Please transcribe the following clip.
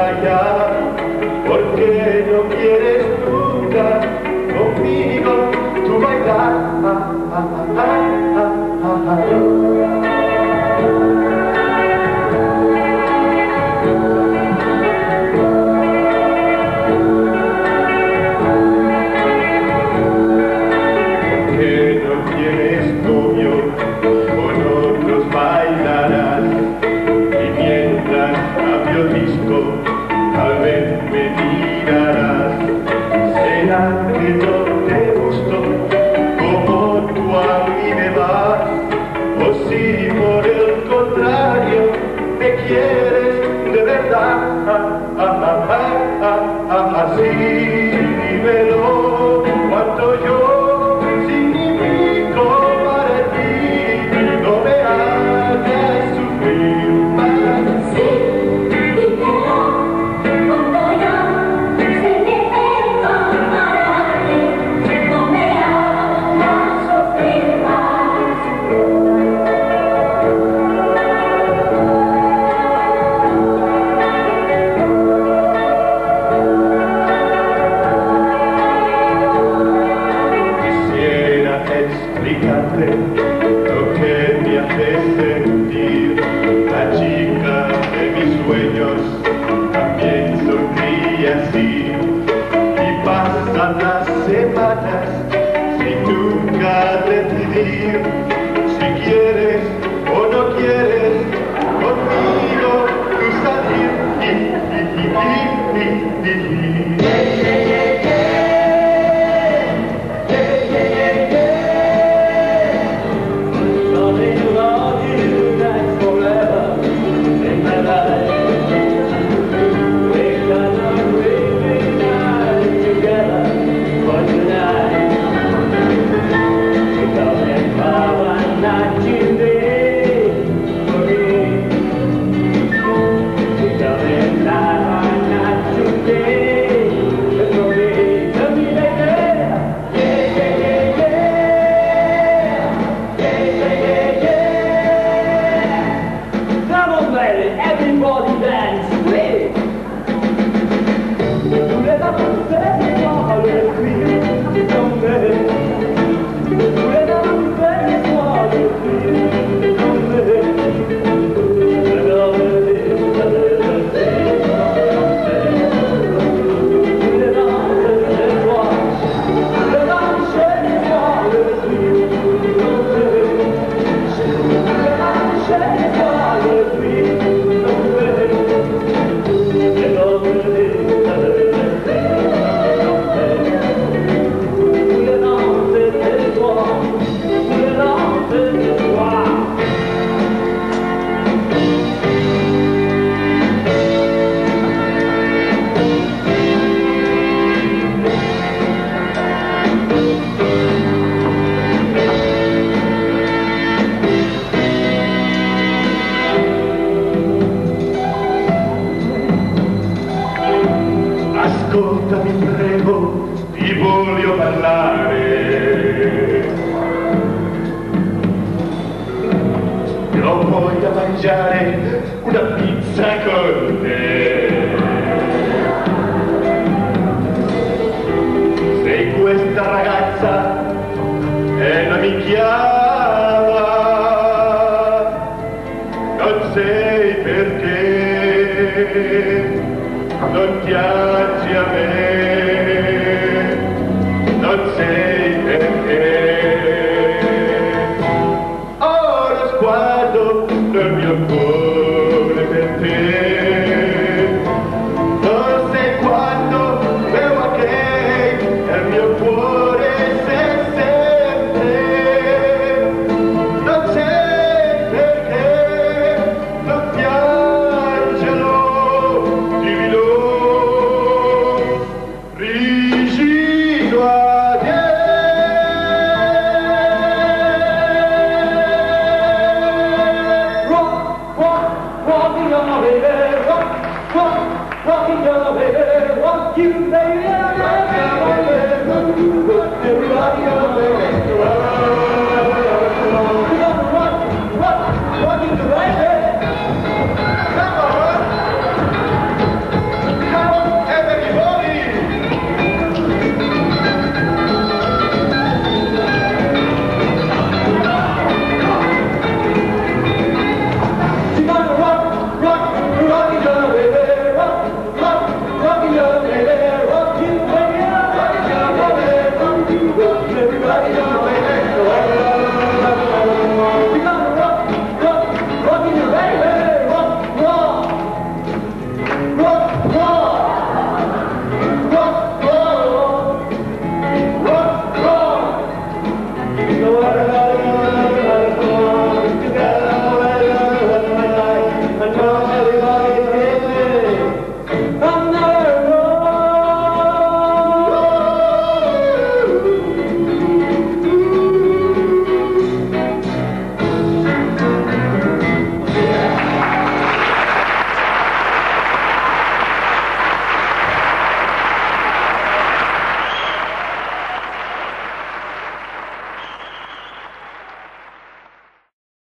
allá, porque no quieres nunca conmigo tú bailar. Porque no tienes novio, con otros bailarás, y mientras cambio disco, tal vez me mirarás. ¿Será que no te gusto como tú a mí me vas? O si por el contrario me quieres de verdad, así dímelo, cuánto yo significo para ti, no me hagas sufrir más. Sí, dímelo, cuánto yo significo para ti, no me hagas sufrir más. Quisiera explicarte lo que me hace sentir. La chica de mis sueños también sonríe así, y pasan las semanas sin nunca decidir si quieres o no quieres conmigo tú salir. Everybody dance, please. Ascoltami prego, ti voglio parlare. Non voglio mangiare una pizza con te. Se questa ragazza e non mi chiama, non sei perché non piaci a me, non sei perché ho lo sguardo del mio cuore per te. Non sei quando è ok, il mio cuore sei sempre. Non sei perché non piangelo, dimmi rigido a te. Rocking on, baby, rock you, baby.